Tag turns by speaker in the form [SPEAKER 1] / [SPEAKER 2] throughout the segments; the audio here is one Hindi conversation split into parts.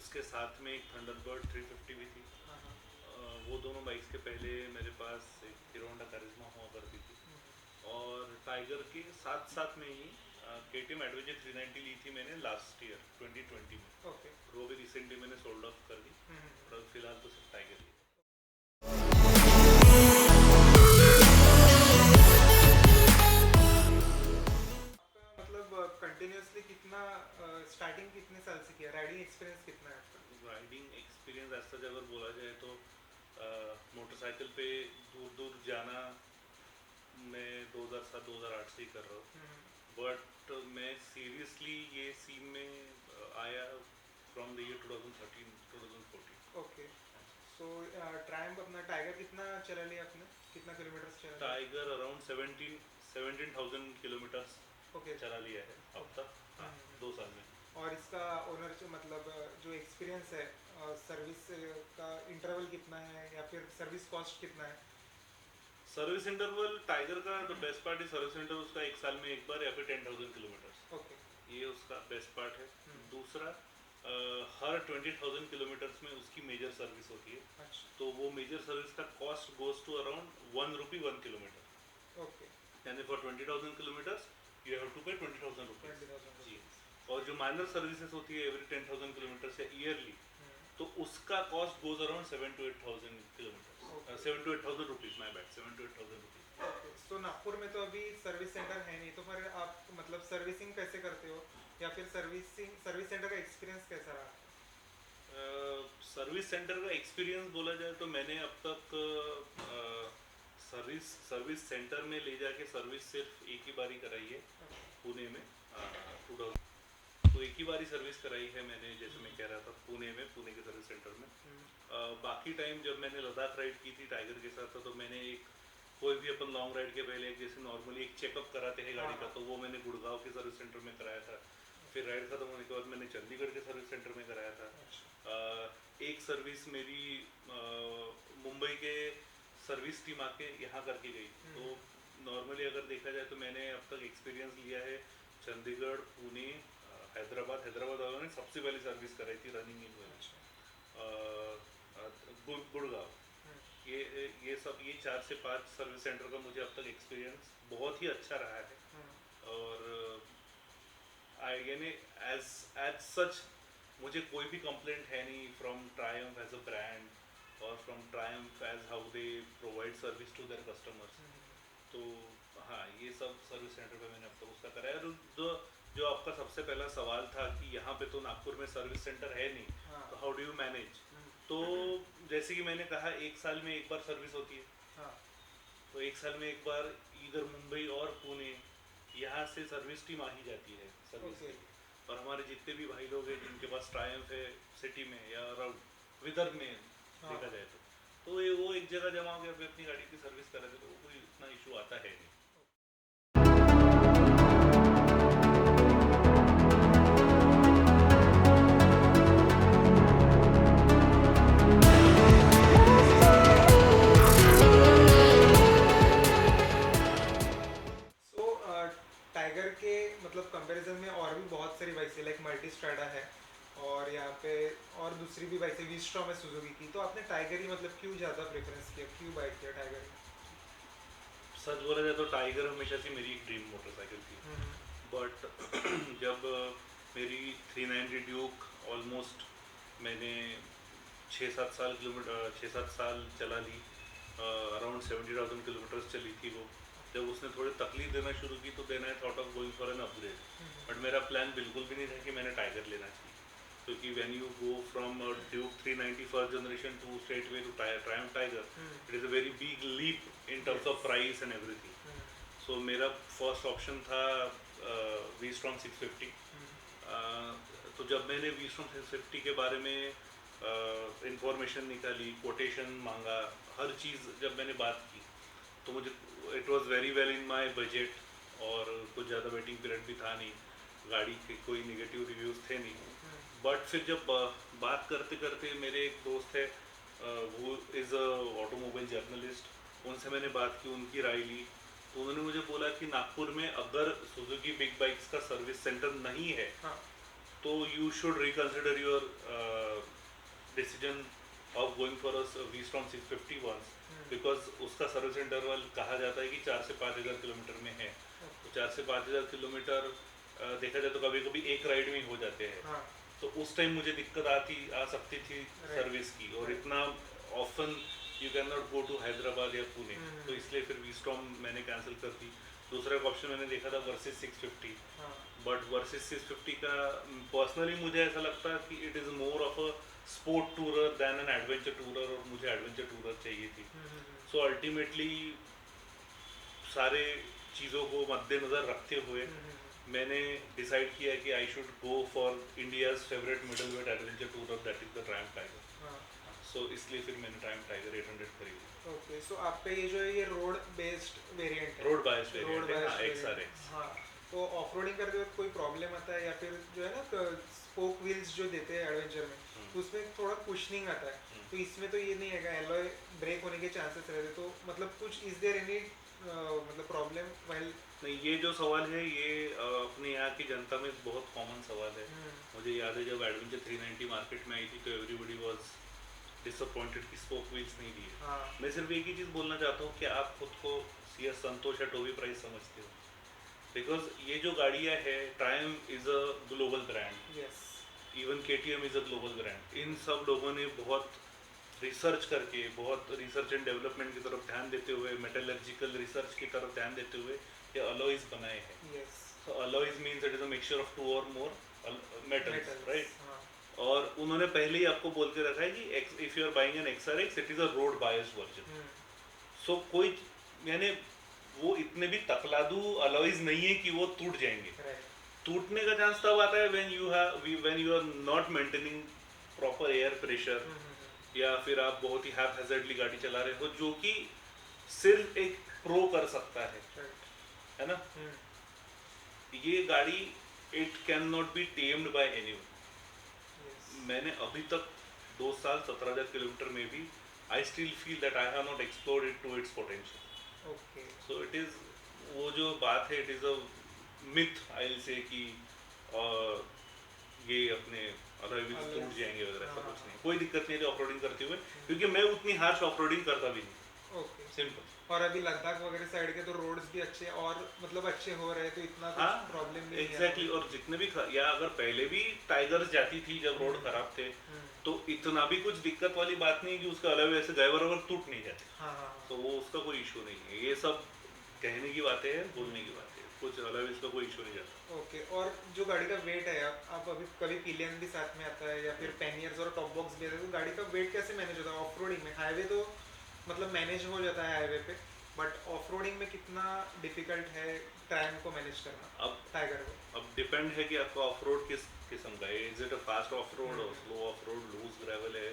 [SPEAKER 1] उसके साथ में एक थंडरबर्ड 350 भी थी।
[SPEAKER 2] हाँ हाँ।
[SPEAKER 1] वो दोनों बाइक्स के पहले मेरे पास एक हीरो होंडा करिश्मा हुआ करती थी। और टाइगर के साथ साथ में ही के टी एम एडवेंचर 390 ली थी मैंने लास्ट ईयर 2020 में।
[SPEAKER 2] ओके।
[SPEAKER 1] और वो भी रिसेंटली मैंने सोल्ड ऑफ कर दी। और अब फिलहाल तो सिर्फ टाइगर ही है।
[SPEAKER 2] आपका मतलब कंटिन्यूअसली कितना स्टार्टिंग कितने साल से किया, राइडिंग एक्सपीरियंस कितना है आपका?
[SPEAKER 1] राइडिंग एक्सपीरियंस ऐसा अगर बोला जाए तो मोटरसाइकिल पे दूर दूर जाना मैं 2007-2008 से ही कर रहा हूँ। बट मैं सीरियसली ये सीन में आया from the year 2013-2014।
[SPEAKER 2] Okay. So Triumph अपना टाइगर कितना चला लिया आपने, कितना किलोमीटर चला लिया?
[SPEAKER 1] Tiger around 17,000 kilometres
[SPEAKER 2] okay.
[SPEAKER 1] चला लिया है अब तक। हाँ, 2 साल में।
[SPEAKER 2] और इसका ओनर जो मतलब जो एक्सपीरियंस है, सर्विस का इंटरवल कितना है या फिर सर्विस कॉस्ट कितना है?
[SPEAKER 1] सर्विस इंटरवल टाइगर का the best part is service interval उसका 1 साल में एक बार या फिर 10,000 किलोमीटर्स।
[SPEAKER 2] ओके।
[SPEAKER 1] ये उसका बेस्ट पार्ट है। दूसरा हर 20,000 किलोमीटर्स में उसकी मेजर सर्विस होती है।
[SPEAKER 2] अच्छा।
[SPEAKER 1] तो वो मेजर सर्विस का cost goes to around 1 rupee 1 kilometre.
[SPEAKER 2] Okay.
[SPEAKER 1] यानी for 20,000 kilometres you have to pay 20,000 rupees.
[SPEAKER 2] 20,000
[SPEAKER 1] ji.
[SPEAKER 2] Rupees.
[SPEAKER 1] और जो माइनर सर्विसेज होती है एवरी 10,000 किलोमीटर या ईयरली, तो उसका cost goes around 7 to 8,000 kilometre, 7 to 8,000 rupees. My bad, 7 to 8,000 rupees.
[SPEAKER 2] Okay. तो नागपुर में तो अभी सर्विस सेंटर है नहीं, तो फिर आप मतलब सर्विसिंग कैसे करते हो, या फिर सर्विस सेंटर का एक्सपीरियंस कैसा रहा?
[SPEAKER 1] सर्विस सेंटर का एक्सपीरियंस बोला जाए तो मैंने अब तक सर्विस सेंटर में ले जाके सर्विस सिर्फ एक ही बारी कराई है पुणे में। 2000 तो एक ही बारी सर्विस कराई है मैंने, जैसे मैं कह रहा था पुणे में, पुणे के सर्विस सेंटर में। बाकी टाइम जब मैंने लद्दाख राइड की थी टाइगर के साथ तो मैंने एक कोई भी अपन लॉन्ग राइड के पहले एक जैसे नॉर्मली एक चेकअप कराते हैं गाड़ी का, तो वो मैंने गुड़गांव के सर्विस सेंटर में कराया था। फिर राइड खत्म होने के बाद मैंने चंडीगढ़ के सर्विस सेंटर में कराया था। एक सर्विस मेरी मुंबई के सर्विस टीम आके यहाँ करके गई। तो नॉर्मली अगर देखा जाए तो मैंने अब तक एक्सपीरियंस लिया है चंडीगढ़, पुणे, हैदराबाद वालों ने सबसे पहले सर्विस कराई थी रनिंग इन में। गुड़गांव, ये सब, ये 4 से 5 सर्विस सेंटर का मुझे अब तक एक्सपीरियंस बहुत ही अच्छा रहा है। और यानी एज सच मुझे कोई भी कंप्लेंट है नहीं from Triumph as a brand और from Triumph as how they provide service to their customers. तो हाँ, ये सब सर्विस सेंटर पे मैंने अब तक उसका कराया। और जो आपका सबसे पहला सवाल था कि यहाँ पे तो नागपुर में सर्विस सेंटर है नहीं, तो हाउ डू यू मैनेज? तो जैसे कि मैंने कहा 1 साल में एक बार सर्विस होती है। तो 1 साल में एक बार इधर मुंबई और पुणे यहाँ से सर्विस टीम आ ही जाती है सर्विस के लिए। और हमारे जितने भी भाई लोग हैं जिनके पास ट्रायम्फ है सिटी में या अराउंड विदर्भ में देखा जाए तो ये वो एक जगह जमा हो गया, अपनी गाड़ी की सर्विस कर रहे थे, तो कोई इतना इशू आता है नहीं।
[SPEAKER 2] सो टाइगर के मतलब कंपैरिजन में और भी बहुत सारी बाइक लाइक मल्टी स्ट्राडा है, और यहाँ पे और दूसरी भी बाइक है वी-स्ट्रॉम है सुजुकी की, तो आपने टाइगर ही मतलब क्यों ज़्यादा प्रेफरेंस किया, क्यों बाइक किया टाइगर ही?
[SPEAKER 1] सच बोला जाए तो टाइगर हमेशा से मेरी एक ड्रीम मोटरसाइकिल थी। बट जब मेरी 390 ड्यूक ऑलमोस्ट मैंने 6-7 साल चला ली, अराउंड 70,000 किलोमीटर्स चली थी वो। जब उसने थोड़ी तकलीफ देना शुरू की तो then I thought of going for an upgrade. But मेरा प्लान बिल्कुल भी नहीं था कि मैंने टाइगर लेना चाहिए, क्योंकि when you go from Duke 390 first generation to straight way to Triumph Tiger, it is a very big leap in terms of price and everything. So मेरा फर्स्ट ऑप्शन था वी-स्ट्रॉम 650। तो जब मैंने वी-स्ट्रॉम 650 के बारे में इंफॉर्मेशन निकाली, कोटेशन मांगा, हर चीज़ जब मैंने बात की, तो मुझे it was very well in my budget और कुछ ज़्यादा वेटिंग पीरियड भी था नहीं, गाड़ी के कोई नेगेटिव रिव्यूज़ थे नहीं। बट फिर जब बात करते करते मेरे एक दोस्त है, वो इज़ अ ऑटोमोबाइल जर्नलिस्ट, उनसे मैंने बात की, उनकी राय ली। तो उन्होंने मुझे बोला कि नागपुर में अगर सुजुकी बिग बाइक्स का सर्विस सेंटर नहीं है तो you should reconsider your decision of going for a V-Strom 650 once,
[SPEAKER 2] hmm,
[SPEAKER 1] because उसका सर्विस इंटरवल कहा जाता है कि 4 से 5 हज़ार किलोमीटर में है। तो 4 से 5 हज़ार किलोमीटर देखा जाए तो कभी कभी एक राइड में ही हो जाते हैं।
[SPEAKER 2] हाँ
[SPEAKER 1] तो उस टाइम मुझे दिक्कत आ सकती थी
[SPEAKER 2] राइट
[SPEAKER 1] सर्विस की, और
[SPEAKER 2] राइट
[SPEAKER 1] इतना often you can not go to Hyderabad या पुणे। तो
[SPEAKER 2] हम्म,
[SPEAKER 1] इसलिए फिर V-Strom मैंने कैंसिल कर दी। दूसरा एक ऑप्शन मैंने देखा था वर्सेस 650,
[SPEAKER 2] हाँ
[SPEAKER 1] बट वर्सेस 650 का पर्सनली मुझे ऐसा लगता है कि it is more of a sport tourer than an adventure tourer, और मुझे एडवेंचर टूरर चाहिए थी। सो अल्टीमेटली सारे चीज़ों को मद्देनज़र रखते हुए मैंने डिसाइड किया कि I should go for India's favourite middle wait adventure tourer, that is the Triumph tiger.
[SPEAKER 2] हाँ
[SPEAKER 1] सो इसलिए फिर मैंने ट्रायम्फ टाइगर 800 खरीदी।
[SPEAKER 2] ओके। सो आपका ये जो है ये रोड बेस्ड वेरिएंट है,
[SPEAKER 1] रोड बायस
[SPEAKER 2] रोड
[SPEAKER 1] वेरिएंट है, हाँ,
[SPEAKER 2] बेस्ड वेरिएंट।
[SPEAKER 1] XRX।
[SPEAKER 2] हाँ, तो ऑफ रोडिंग करते वक्त कोई प्रॉब्लम आता है या फिर जो है ना स्पोक व्हील्स जो देते हैं एडवेंचर में, तो उसमें थोड़ा कुशनिंग आता है, तो इसमें तो ये नहीं है, एलॉय ब्रेक होने के चांसेस रहते, तो मतलब कुछ इज देयर एनी मतलब प्रॉब्लम वाइल?
[SPEAKER 1] नहीं, ये जो सवाल है ये अपने यहाँ की जनता में बहुत कॉमन सवाल है। मुझे याद है जब एडवेंचर 390 मार्केट में आई थी तो एवरीबडी वाज डिसअपॉइंटेड कि स्पोक व्हील्स नहीं दिए।
[SPEAKER 2] हाँ
[SPEAKER 1] मैं सिर्फ एक ही चीज़ बोलना चाहता हूँ कि आप खुद को CS संतोष या टोबी प्राइस समझते हो, बिकॉज ये जो गाड़ियाँ है, Triumph is a global brand,
[SPEAKER 2] yes
[SPEAKER 1] even KTM is a global brand. इन सब लोगों ने बहुत रिसर्च करके, बहुत रिसर्च एंड डेवलपमेंट की तरफ ध्यान देते हुए, मेटलर्जिकल रिसर्च की तरफ ध्यान देते हुए ये अलॉयज बनाए हैं।
[SPEAKER 2] Yes
[SPEAKER 1] so alloys means it is a mixture of 2 और मोर मेटल्स,
[SPEAKER 2] मेटल्स
[SPEAKER 1] राइट।
[SPEAKER 2] हाँ
[SPEAKER 1] और उन्होंने पहले ही आपको बोल के रखा है कि if you are buying an XRX it is a road bias version. So कोई, यानी वो इतने भी तकलादू अलॉयज नहीं है कि वो टूट जाएंगे।
[SPEAKER 2] राइट
[SPEAKER 1] टूटने का चांस तब आता है when you are not maintaining proper air pressure, या फिर आप बहुत ही हैज़र्डली गाड़ी चला रहे हो, जो कि सिर्फ एक प्रो कर सकता
[SPEAKER 2] राइट
[SPEAKER 1] है ना। ये गाड़ी it can not be tamed by anyone.
[SPEAKER 2] Yes
[SPEAKER 1] मैंने अभी तक 2 साल 17,000 किलोमीटर में भी I still feel that I have not explored it to its potential.
[SPEAKER 2] Okay
[SPEAKER 1] so it is, वो जो बात है, it is a myth I will say कि ये अपने अलॉय व्हील्स टूट जाएंगे वगैरह, ऐसा कुछ नहीं। कोई दिक्कत नहीं है ऑफ रोडिंग करते हुए, क्योंकि मैं उतनी हार्श ऑफ रोडिंग करता भी नहीं।
[SPEAKER 2] ओके।
[SPEAKER 1] सिंपल।
[SPEAKER 2] और अभी लद्दाख वगैरह साइड के तो रोड्स भी अच्छे और मतलब अच्छे हो रहे हैं, तो इतना
[SPEAKER 1] हाँ,
[SPEAKER 2] कुछ प्रॉब्लम भी नहीं है।
[SPEAKER 1] एग्जैक्टली। और जितने भी या अगर पहले भी टाइगर्स जाती थी जब रोड खराब थे, तो इतना भी कुछ दिक्कत वाली बात नहीं है कि उसका अलॉय ऐसे गए बराबर टूट नहीं जाते।
[SPEAKER 2] हाँ हाँ हाँ
[SPEAKER 1] तो वो उसका कोई इशू नहीं है। ये सब कहने की बातें हैं, बोलने की बातें हैं, कुछ अलॉय इसका कोई इशू नहीं जाता।
[SPEAKER 2] ओके। और जो गाड़ी का वेट है, आप अभी कभी पिलियन भी साथ में आता है या फिर पैनियर्स और टॉप बॉक्स भी आता है, तो गाड़ी का वेट कैसे मैनेज होता है ऑफ रोडिंग में? हाईवे तो मतलब मैनेज हो जाता है हाईवे पे, बट ऑफ रोडिंग में कितना डिफिकल्ट है ट्रायम को मैनेज करना,
[SPEAKER 1] अब
[SPEAKER 2] टाइगर को?
[SPEAKER 1] अब डिपेंड है कि आपका ऑफ रोड किस किस्म का है। Is it a fast off road और slow off road, loose gravel है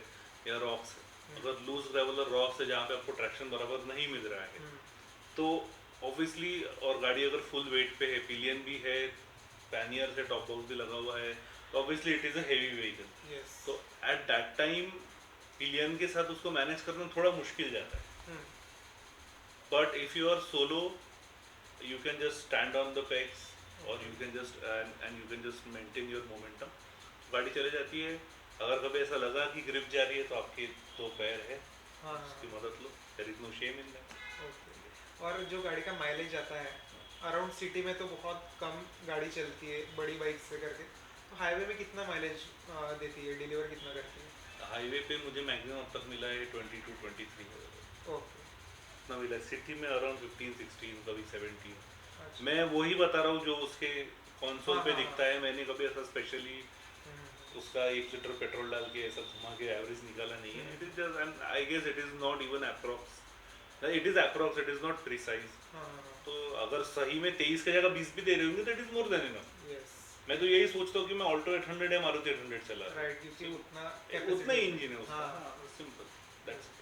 [SPEAKER 1] या रॉक्स है। अगर लूज ग्रेवल और रॉक्स है जहाँ पे आपको ट्रैक्शन बराबर नहीं मिल रहा है, तो ऑब्वियसली, और गाड़ी अगर फुल वेट पे है, पिलियन भी है, पैनियर से टॉप बॉक्स भी लगा हुआ है, तो obviously it is a heavy vehicle.
[SPEAKER 2] Yes
[SPEAKER 1] तो एट दैट टाइम पिलियन के साथ उसको मैनेज करना थोड़ा मुश्किल जाता है। But if you are solo, you can just stand on the pegs, or you can just and you can just maintain your momentum, गाड़ी चले जाती है। अगर कभी ऐसा लगा कि ग्रिप जा रही है तो आपके 2 पैर है,
[SPEAKER 2] हाँ
[SPEAKER 1] उसकी मदद लो, there is no shame in that।
[SPEAKER 2] Okay. और जो गाड़ी का माइलेज आता है अराउंड सिटी में तो बहुत कम गाड़ी चलती है बड़ी बाइक से करके, तो हाईवे में कितना माइलेज देती है, डिलीवर कितना करती है?
[SPEAKER 1] हाईवे पे मुझे मैक्सिमम अब तक मिला है 22-23
[SPEAKER 2] ओके।
[SPEAKER 1] इतना मिला। सिटी में अराउंड 15-16, कभी 17।
[SPEAKER 2] अच्छा।
[SPEAKER 1] मैं वही बता रहा हूँ जो उसके कंसोल
[SPEAKER 2] हाँ,
[SPEAKER 1] पे
[SPEAKER 2] हाँ,
[SPEAKER 1] दिखता है। मैंने कभी ऐसा स्पेशली
[SPEAKER 2] हम्म,
[SPEAKER 1] उसका 1 लीटर पेट्रोल डाल के ऐसा घुमा के एवरेज निकाला नहीं है। It is just, and I guess it is not even approx, it is approx, it is not precise.
[SPEAKER 2] हाँ हाँ
[SPEAKER 1] तो अगर सही में 23 की जगह 20 भी दे रहे होंगे तो it is more than enough.
[SPEAKER 2] Yes
[SPEAKER 1] मैं तो यही सोचता हूँ कि मैं ऑल्टो 800 या मारुति 800 चला रहा हूँ।
[SPEAKER 2] राइट, क्योंकि उतना
[SPEAKER 1] उतना ही इंजन है उसका।
[SPEAKER 2] हाँ।
[SPEAKER 1] Simple, that's it.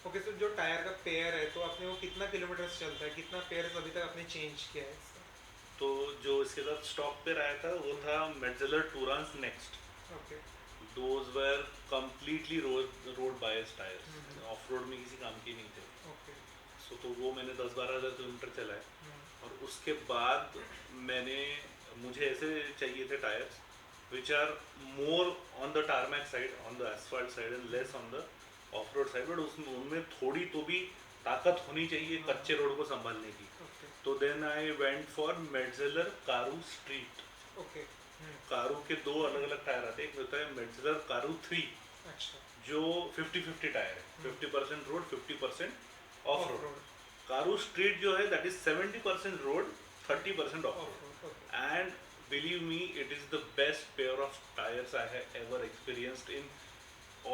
[SPEAKER 2] ओके। तो जो टायर का पेयर है, तो आपने वो कितना किलोमीटर चलता है, कितना पेयर अभी तक आपने चेंज किया है इसका?
[SPEAKER 1] तो जो इसके साथ स्टॉक पे आया था वो था Metzeler Tourance Next.
[SPEAKER 2] Okay.
[SPEAKER 1] Those were completely road bias tyres, off road में किसी काम के नहीं थे।
[SPEAKER 2] ओके।
[SPEAKER 1] सो तो वो मैंने 10-12 हज़ार किलोमीटर चलाए। और उसके बाद मुझे ऐसे चाहिए थे tyres which are more on the tarmac side, on the asphalt side, and less on the off-road side. But उसमें उनमें थोड़ी तो भी ताकत होनी चाहिए कच्चे रोड को संभालने की.
[SPEAKER 2] ओके
[SPEAKER 1] तो then I went for Metzeler Karoo Street.
[SPEAKER 2] Okay
[SPEAKER 1] Karoo के दो अलग अलग टायर आते हैं. एक होता है मेटजेलर कारू 3
[SPEAKER 2] अच्छा
[SPEAKER 1] जो 50-50 टायर है. 50% road 50% of
[SPEAKER 2] of
[SPEAKER 1] road.
[SPEAKER 2] Road
[SPEAKER 1] Karu street जो है that is 70% road 30% of
[SPEAKER 2] of
[SPEAKER 1] road.
[SPEAKER 2] Road okay
[SPEAKER 1] And believe me, it is the best pair of tires I have ever experienced in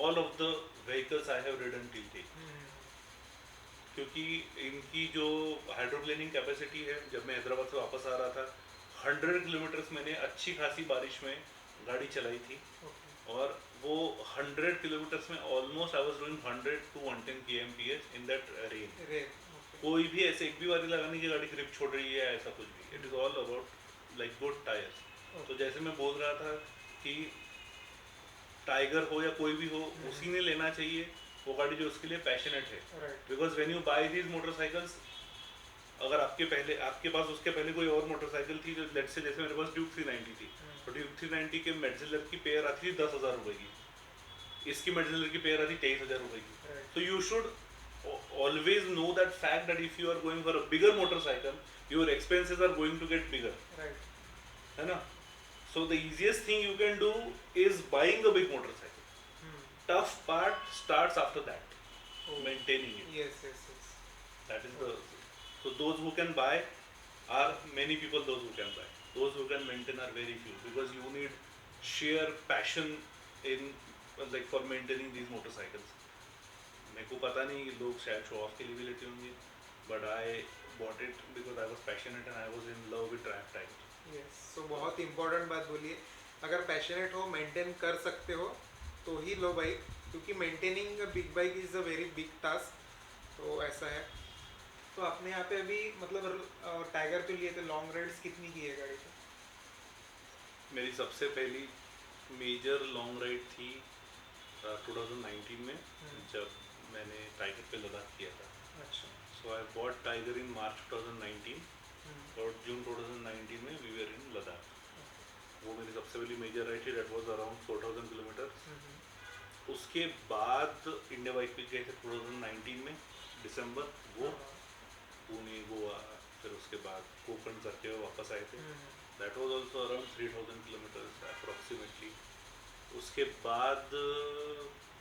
[SPEAKER 1] all of the vehicles I have ridden till date. क्योंकि इनकी जो हाइड्रोप्लेनिंग कैपेसिटी है, जब मैं हैदराबाद से वापस आ रहा था 100 किलोमीटर्स मैंने अच्छी खासी बारिश में गाड़ी चलाई थी.
[SPEAKER 2] ओके
[SPEAKER 1] और वो 100 किलोमीटर्स में almost I was doing 100 to 110 kmph in that rain.
[SPEAKER 2] Rain okay
[SPEAKER 1] कोई भी ऐसे एक भी बारी लगाने की गाड़ी ग्रिप छोड़ रही है ऐसा कुछ भी. It is all about like good tyres. तो जैसे मैं बोल रहा था कि टाइगर हो या कोई भी हो उसी ने लेना चाहिए वो गाड़ी जो उसके लिए पैशनेट है.
[SPEAKER 2] Right
[SPEAKER 1] because when you buy these motorcycles, अगर आपके पास उसके पहले कोई और मोटरसाइकिल थी जो लेट्स से जैसे मेरे पास ड्यूक 390 थी, तो ड्यूक 390 के मेटजिलर की पेयर आती थी 10,000 रुपए की. इसकी मेटजिलर की पेयर आती 23,000 रुपए की.
[SPEAKER 2] Right
[SPEAKER 1] So you should always know that fact that if you are going for a bigger motorcycle, your expenses are going to get bigger.
[SPEAKER 2] Right
[SPEAKER 1] है ना? So the easiest thing you can do is buying a big motorcycle. Tough part starts after that, maintaining it.
[SPEAKER 2] Yes yes yes
[SPEAKER 1] That is the so those who can buy are many people. Those who can buy, those who can maintain are very few because you need sheer passion in like for maintaining these motorcycles. मेरे को पता नहीं लोग शायद शो ऑफ के लिए भी लेते होंगे, but I bought it because I was passionate and I was in love with track tiger.
[SPEAKER 2] Yes so बहुत इंपॉर्टेंट बात बोलिए. अगर पैशनेट हो मेंटेन कर सकते हो तो ही लो बाइक, क्योंकि maintaining a big bike is a very big task. तो ऐसा है. तो आपने यहाँ पे अभी मतलब टाइगर पे लिए थे लॉन्ग राइड्स कितनी की है गाड़ी पे?
[SPEAKER 1] मेरी सबसे पहली मेजर लॉन्ग राइड थी 2019 में जब मैंने टाइगर पे लद्दाख किया था.
[SPEAKER 2] अच्छा
[SPEAKER 1] सो आई बॉट टाइगर इन मार्च 2019 और जून 2019 में वी वर इन लद्दाख. वो मेरी सबसे पहली मेजर राइड थी. That was around 4,000 kilometre. उसके बाद इंडिया बाइक पे गए थे 2019 में दिसंबर. वो पुणे गोवा फिर उसके बाद कोकण करके हुए वापस आए थे. That was also around 3,000 kilometres approximately. उसके बाद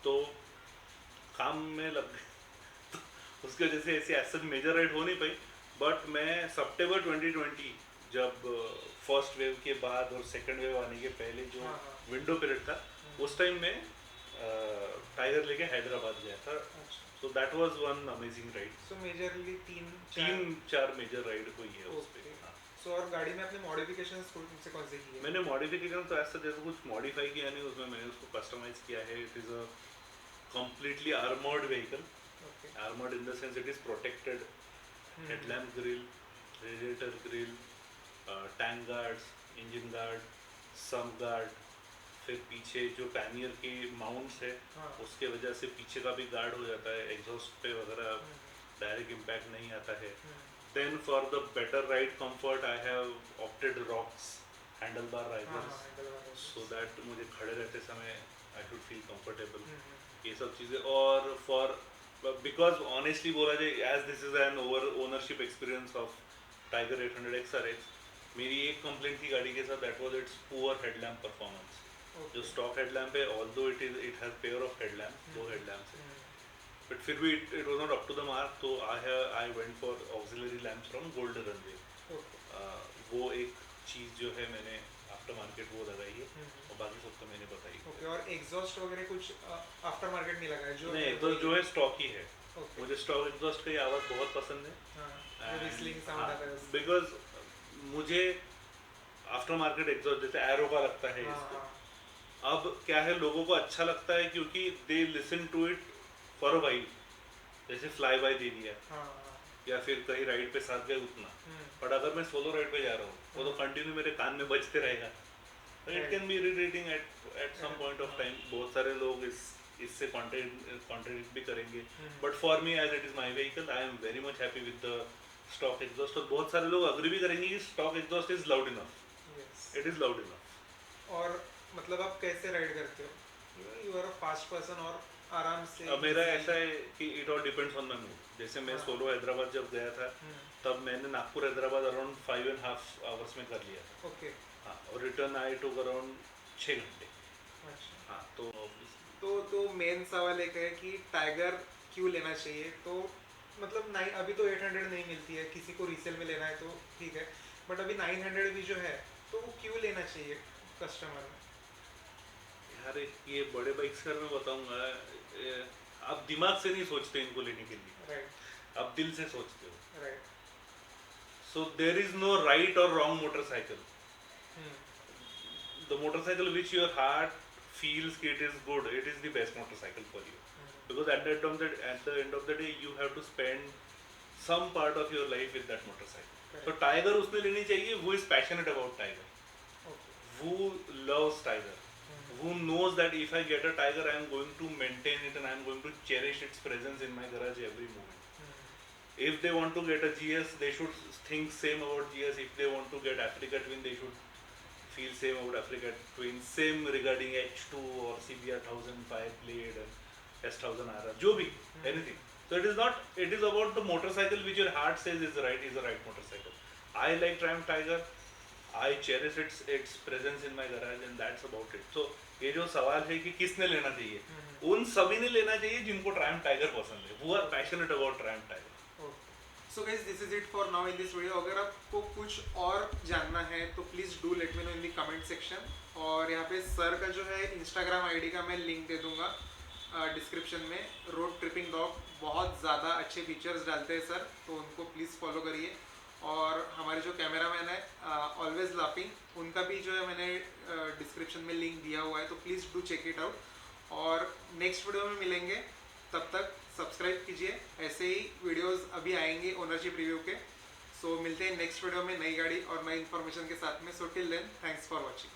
[SPEAKER 1] तो काम में लग गए तो उसकी वजह से ऐसी एज मेजर राइड हो नहीं पाई. बट मैं सितंबर 2020 जब फर्स्ट वेव के बाद और सेकंड वेव आने के पहले जो विंडो पीरियड था उस टाइम में टाइगर लेके हैदराबाद गया था.
[SPEAKER 2] अच्छा
[SPEAKER 1] so that was one amazing ride.
[SPEAKER 2] So majorly तीन
[SPEAKER 1] 3-4 मेजर राइड हुई है उस पे.
[SPEAKER 2] Okay.
[SPEAKER 1] हाँ.
[SPEAKER 2] सो और गाड़ी में आपने मॉडिफिकेशंस कौन से किए?
[SPEAKER 1] मैंने मॉडिफिकेशन तो ऐसा जैसे कुछ मॉडिफाई किया नहीं. उसमें मैंने उसको कस्टमाइज किया है. It is a completely armored vehicle.
[SPEAKER 2] Okay
[SPEAKER 1] Armored in the sense it is protected. Headlamp grill, radiator grill, tank guards, engine guard, sump guard. फिर पीछे जो पैनियर के माउंट्स है
[SPEAKER 2] हाँ
[SPEAKER 1] उसके वजह से पीछे का भी गार्ड हो जाता है. एग्जॉस्ट पे वगैरह डायरेक्ट इम्पैक्ट नहीं आता है. Then for the better ride comfort I have opted rocks handlebar riders so that मुझे खड़े रहते समय आई शुड फील कंफर्टेबल. ये सब चीज़ें. और फॉर बिकॉज ऑनेस्टली बोला जाए as this is an ownership experience of Tiger 800 XRX, मेरी एक कंप्लेंट थी गाड़ी के साथ. That was its poor headlamp performance. जो स्टॉक हेडलैम्प है although it has pair of headlamp, दो हेडलैम्प्स है, बट फिर भी it was not up to the mark. तो I went for auxiliary lamps from Golden Runway. वो एक चीज़ जो है मैंने आफ्टर मार्केट वो लगाई है और बाकी सब तो मैंने बताई.
[SPEAKER 2] ओके और एग्जॉस्ट वगैरह कुछ आफ्टर मार्केट नहीं लगा है जो?
[SPEAKER 1] नहीं, एग्जॉस्ट जो है स्टॉक ही है.
[SPEAKER 2] ओके
[SPEAKER 1] मुझे स्टॉक एग्जॉस्ट की आवाज़ बहुत पसंद है.
[SPEAKER 2] हाँ व्हिस्लिंग साउंड आता है उससे.
[SPEAKER 1] बिकॉज मुझे आफ्टर मार्केट एग्जॉस्ट जैसे एरो का लगता है
[SPEAKER 2] हाँ
[SPEAKER 1] इसको.
[SPEAKER 2] हाँ
[SPEAKER 1] अब क्या है लोगों को अच्छा लगता है क्योंकि they listen to it for a while. जैसे फ्लाई बाय दे दिया
[SPEAKER 2] हाँ
[SPEAKER 1] या फिर कहीं राइड पे साथ गए उतना. बट अगर मैं सोलो राइड पे जा रहा हूँ वो तो कंटिन्यू मेरे कान में बजते रहेगा. It can be irritating at some point of time. बहुत सारे लोग इससे कॉन्ट्रडिक्ट भी करेंगे. But for me as it is my vehicle I am very much happy with the stock exhaust. और बहुत सारे लोग अग्री भी करेंगे कि stock exhaust is loud enough.
[SPEAKER 2] Yes
[SPEAKER 1] it is loud enough.
[SPEAKER 2] और मतलब आप कैसे राइड करते हो? You are a fast person और आराम से
[SPEAKER 1] अब मेरा
[SPEAKER 2] easy-
[SPEAKER 1] ऐसा है कि it all depends on my mood. जैसे मैं
[SPEAKER 2] हाँ।
[SPEAKER 1] सोलो हैदराबाद जब गया था
[SPEAKER 2] हम्म,
[SPEAKER 1] तब मैंने नागपुर हैदराबाद अराउंड 5.5 आवर्स में कर लिया था।
[SPEAKER 2] ओके।
[SPEAKER 1] हाँ, और रिटर्न आई टू अराउंड 6 घंटे।
[SPEAKER 2] अच्छा,
[SPEAKER 1] हाँ तो
[SPEAKER 2] तो मेन सवाल एक है कि टाइगर क्यों लेना चाहिए? तो मतलब नाइन, अभी तो 800 नहीं मिलती है, किसी को रीसेल में लेना है तो ठीक है, बट अभी 900 भी जो है, तो वो क्यों लेना चाहिए कस्टमर में?
[SPEAKER 1] यार ये बड़े बाइक्स का मैं बताऊंगा, आप दिमाग से नहीं सोचते इनको लेने के लिए,
[SPEAKER 2] राइट,
[SPEAKER 1] आप दिल से सोचते हो।
[SPEAKER 2] Right.
[SPEAKER 1] So there is no right और wrong motorcycle.
[SPEAKER 2] Hmm,
[SPEAKER 1] The motorcycle which your heart feels it is good, it is the best motorcycle for you. Because at the end of the day, you have to spend some part of your life with that motorcycle.
[SPEAKER 2] Correct.
[SPEAKER 1] So Tiger उसने लेनी चाहिए who is passionate about Tiger,
[SPEAKER 2] okay.
[SPEAKER 1] who loves Tiger, who knows that if I get a Tiger, I am going to maintain it and I am going to cherish its presence in my garage every moment. If they want to get a GS, they should think same about GS. If they want to get Africa Twin, they should feel same about Africa Twin. Same regarding H2 or CBR 1005 blade and S1000 RR. जो भी, anything. So it is not. It is about the motorcycle which your heart says is the right motorcycle. I like Triumph Tiger. I cherish its presence in my garage and that's about it. So ये जो सवाल है कि किसने लेना चाहिए, उन सभी ने लेना चाहिए जिनको Triumph Tiger पसंद है, who are passionate about Triumph Tiger.
[SPEAKER 2] So guys, this is it for now in this video. अगर आपको कुछ और जानना है तो please do let me know in the comment section. और यहाँ पे सर का जो है इंस्टाग्राम आईडी का मैं लिंक दे दूंगा डिस्क्रिप्शन में। रोड ट्रिपिंग डॉग बहुत ज़्यादा अच्छे फीचर्स डालते हैं सर, तो उनको प्लीज़ फॉलो करिए। और हमारे जो कैमरामैन है ऑलवेज लाफिंग, उनका भी जो है मैंने डिस्क्रिप्शन में लिंक दिया हुआ है, तो please do check it out. और नेक्स्ट वीडियो में मिलेंगे, तब तक सब्सक्राइब कीजिए, ऐसे ही वीडियोस अभी आएंगे ओनरशिप रिव्यू के। सो मिलते हैं नेक्स्ट वीडियो में नई गाड़ी और नई इन्फॉर्मेशन के साथ में। So till then, thanks for watching.